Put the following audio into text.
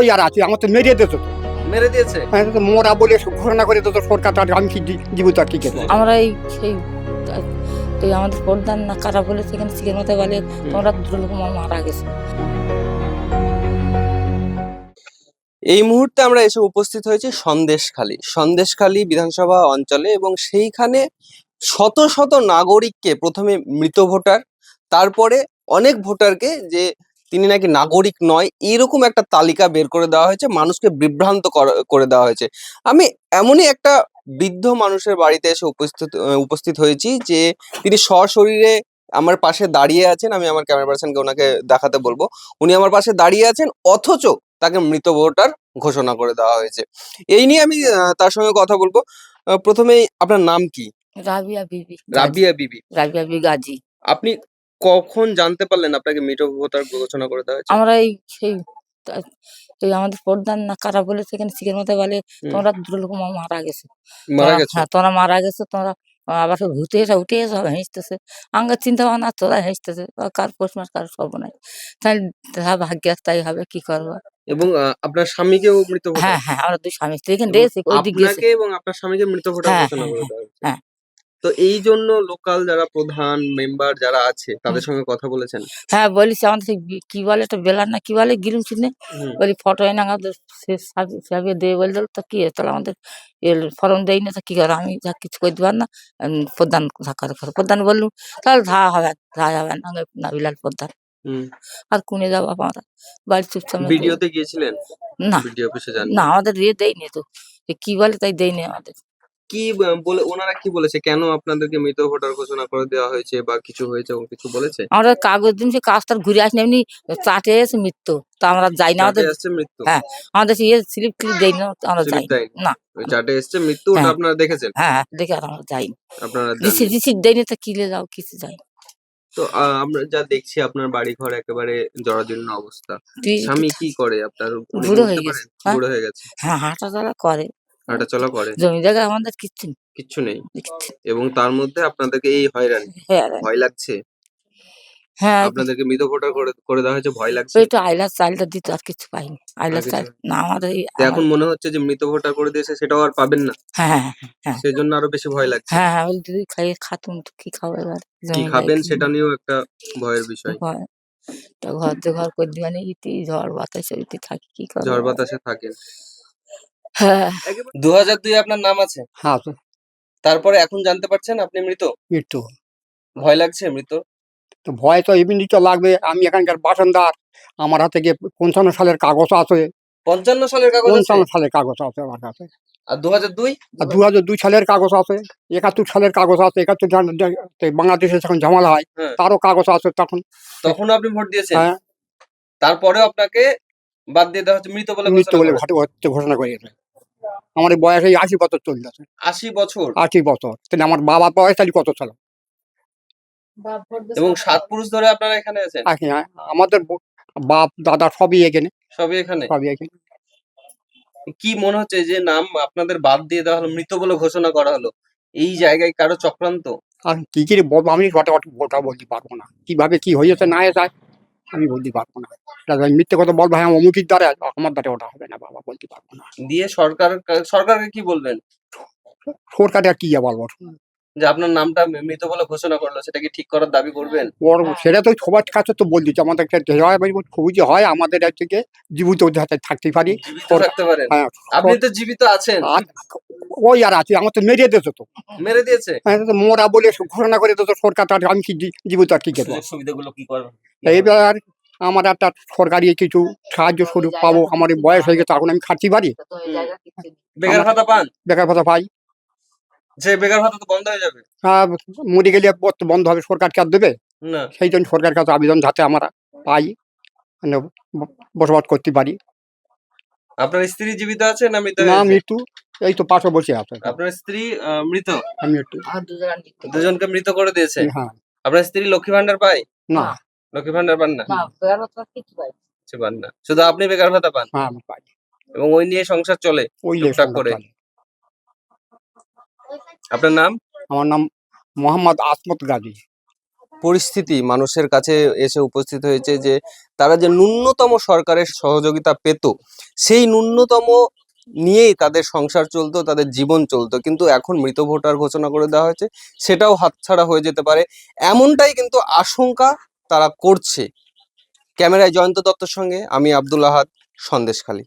ওই আর আছে আমার তো মেরে দিত তো মেরে দিয়েছে। মোরা বলে ঘোষণা করে দিত সরকার, তার আমি কি জীবিত আর কি করবো? আমরা সেই তো আমাদের প্রধান না কারা বলে সেখানে শিখের মতো বলে তোমরা দুটো লোক মারা গেছে। এই মুহূর্তে আমরা এসে উপস্থিত হয়েছি সন্দেশখালী বিধানসভা অঞ্চলে, এবং সেইখানে শত শত নাগরিককে প্রথমে মৃত ভোটার, তারপরে অনেক ভোটারকে যে তিনি নাকি নাগরিক নয় এরকম একটা তালিকা বের করে দেওয়া হয়েছে, মানুষকে বিভ্রান্ত করে দেওয়া হয়েছে। আমি এমনই একটা বৃদ্ধ মানুষের বাড়িতে এসে উপস্থিত হয়েছি যে তিনি সশরীরে আমার পাশে দাঁড়িয়ে আছেন। আমি আমার ক্যামেরা পার্সনকে ওনাকে দেখাতে বলবো। উনি আমার পাশে দাঁড়িয়ে আছেন, অথচ তাকে মৃত ভোটার ঘোষণা করে দেওয়া হয়েছে। এই নিয়ে আমি তার সঙ্গে কথা বলবো। প্রথমেই আপনার নাম কি? রাবিয়া বিবি। রাবিয়া বিবি। রাবিয়া বিবি গাজী। আপনি কখন জানতে পারলেন আপনাকে মৃত ভোটার ঘোষণা করে দেওয়া হয়েছে? আমরা আমাদের প্রধান না কারা বলে সেখানে শিখের মতো বলে তোমরা দুটো লোক মারা গেছে। মারা গেছে? হ্যাঁ, তোমরা মারা গেছে, তোমরা আবার সব উঠে এসে সব হেসতেছে। আঙ্গার চিন্তা ভাবনা তোরা হেসতেছে, কার পোষমাস কার সর্বনাশ। তাই ভাগ্য তাই হবে, কি করবো। এবং আপনার স্বামীকেও মৃত ভোটার? হ্যাঁ হ্যাঁ, আমরা দুই স্বামী স্ত্রী এখানে দিয়েছি, ওই দিক গেছে। আপনাকে এবং আপনার স্বামীকে মৃত ভোটার হ্যাঁ ঘোষণা হ্যাঁ করে হ্যাঁ দেওয়া হয়েছে। হ্যাঁ। তো এই জন্য লোকাল যারা প্রধান মেম্বার যারা আছে তাদের সঙ্গে কথা বলেছেন? হ্যাঁ বলিস, আমাদের সেই কি বলে একটা বেলার না কি বলে গিরুম চিনে বলি ফটো এনে আমাদের সাবিয়ে দিয়ে বলে দিল, তো কি তাহলে আমাদের ফর্ম দেয় না, তো কি করে আমি যা কিছু করে দিবার না। প্রধান প্রধান বললুম তাহলে ধা হবে না বিলাল প্রধান। আর কোনে যাবো আমরা, বাড়ি চুপচাপ ভিডিওতে গিয়েছিলেন? না ভিডিও অফিসে যান না, আমাদের দেয়নি তো, কি বলে তাই দেয়নি আমাদের। কি বলে ওনারা কি বলেছে, কেন আপনাদেরকে মৃত ভোটার ঘোষণা করে দেওয়া হয়েছে বা কিছু হয়েছে ও কিছু বলেছে? আমরা কাগজ দিন সে কাজটার ঘুরে আসি এমনি চাটে এসে মৃত্যু, তো আমরা যাই না। আমাদের আসছে মৃত্যু? হ্যাঁ, আমাদের স্লিপ দেই না, আমরা যাই না। ওই চার্টে এসছে মৃত্যু, ওটা আপনারা দেখেছেন? হ্যাঁ দেখে আর আমরা যাই না। আপনারা রিসিভ দেই না, তো কিলে যাও কিছু যাই। তো আমরা যা দেখছি আপনার বাড়ি ঘর একেবারে জরাজীর্ণ অবস্থা। স্বামী কি করে আপনার? উনি বুড়ো হয়ে উঠতে গেছে। পারেন? বুড়ো হয়ে গেছে? হ্যাঁ, হাঁটা চলা করে। হাঁটাচলা করে? জমি জায়গা আমাদের কিচ্ছু নেই। এবং তার মধ্যে আপনাদেরকে এই হয়রানি, ভয় লাগছে? হ্যাঁ, আপনাদেরকে মৃত ভোটার করে দেওয়া হয়েছে, ভয় লাগছে? ওই তো আইলার চালটা দিত, আর কিছু পাইনি। আইলার চাল না আমাদের এখন মনে হচ্ছে যে মৃত ভোটার করে দিয়েছে, সেটাও আর পাবেন না। হ্যাঁ হ্যাঁ, সেজন্য আরো বেশি ভয় লাগছে। হ্যাঁ হ্যাঁ, ওই দিদি খাইয়ে খাতুন তো কি খাবো এবার। কি খাবেন সেটা নিয়েও একটা ভয়ের বিষয়। ঘর যে ঘর করে দিবানি, ইতি ঝড় বাতাসে ইতি থাকি, কি করবো। ঝড় বাতাসে থাকেন। হ্যাঁ। 2002 আপনার নাম আছে? হ্যাঁ, তারপরে এখন জানতে পারছেন আপনি মৃত? মৃত্যু। ভয় লাগছে মৃত? তো ভয় তো এমনি তো লাগবে, আমি এখানকার বাসিন্দার, আমার হাতে গিয়ে 55 সালের কাগজ আছে। 55 সালের কাগজ আছে? 55 সালের কাগজ আছে আমার কাছে। আর 2002? আর 2002 সালের কাগজ আছে, 71 সালের কাগজ আছে। 71 বাংলাদেশে যখন ঝামেলা হয় তারও কাগজ আছে। তখন আপনি ভোট দিয়েছেন? হ্যাঁ। তারপরে আপনাকে বাদ দিয়ে দেওয়া হচ্ছে, মৃত বলে ঘোষণা করেছে। আমার বয়স এই 80 বছর চলতেছে। 80 বছর? 80 বছর। তাহলে আমার বাবার বয়স তাহলে কত ছিল? এবং 7 পুরুষ ধরে আপনারা এখানে আছেন? আমাদের বাপ দাদা সবই এখানে। সবই এখানে? সবই এখানে। কি মনে হচ্ছে যে নাম আপনাদের বাদ দিয়ে দেওয়া হলো, মৃত বলে ঘোষণা করা হলো, এই জায়গায় কারো চক্রান্ত? আর কি করে বলবো, আমি ওটা বলতে পারবো না। কিভাবে কি হয়েছে না হয়েছে আমি বলতে পারবো না। মিথ্যে কথা বলবো, হ্যাঁ অমুকির দ্বারা, আমার দ্বারা ওটা হবে না বাবা, বলতে পারবো না। দিয়ে সরকারকে কি বলবেন? সরকারে আর কি বলবো, যে আপনার নামটা মৃত বলে ঘোষণা করলো, সেটা কি ঠিক করার দাবি করবেন? সেটা তো সবার কাছে তো বল দিচ্ছে। আমাদের খুবই যে হয় আমাদের থেকে জীবিত থাকতে পারি। থাকতে পারেন? হ্যাঁ, আপনি তো জীবিত আছেন। ওই আর আছে, আমার তো মেরে দিয়েছে তো। মেরে দিয়েছে? মোরা বলে ঘোষণা করে দিত সরকার, তার আমি কি জীবিত আর কি করবো? সুবিধাগুলো কি করবেন? এইবার আমার একটা সরকারি কিছু সাহায্য স্বরূপ পাবো। আমার বয়স হয়ে গেছে, এখন আমি খাচ্ছি পারি। বেকার ভাতা পান? বেকার ভাতা পাই। যে বেকার ভাতা তো বন্ধ হয়ে যাবে। মরে গেলে বন্ধ হবে, সরকার কি আর দেবে? না। সেই জন্য সরকারের কাছে আবেদন, যাতে আমরা পাই, মানে বসবাস করতে পারি। আপনার স্ত্রী জীবিত আছে না মৃত? না, মৃত্যু। এই তো পাশে বসে আছে। আপনার স্ত্রী মৃত? মৃত্যু। দুজনকে মৃত করে দিয়েছে? হ্যাঁ। আপনার স্ত্রী লক্ষ্মী ভান্ডার পায়? না। লক্ষ্মী ভান্ডার পান না? কিছু পান না, শুধু আপনি বেকার ভাতা পান? হ্যাঁ, আমি পাই। এবং ওই নিয়ে সংসার চলে টুকটাক করে? আপনার নাম? আমার নাম মোহাম্মদ আসমত গাজী। পরিস্থিতি মানুষের কাছে এসে উপস্থিত হয়েছে যে তারা যে ন্যূনতম সরকারের সহযোগিতা পেত, সেই ন্যূনতম নিয়েই তাদের সংসার চলতো, তাদের জীবন চলতো, কিন্তু এখন মৃত ভোটার ঘোষণা করে দেওয়া হয়েছে, সেটাও হাতছাড়া হয়ে যেতে পারে, এমনটাই কিন্তু আশঙ্কা তারা করছে। ক্যামেরায় জয়ন্ত দত্তর সঙ্গে আমি আব্দুল আহাদ, সন্দেশখালী।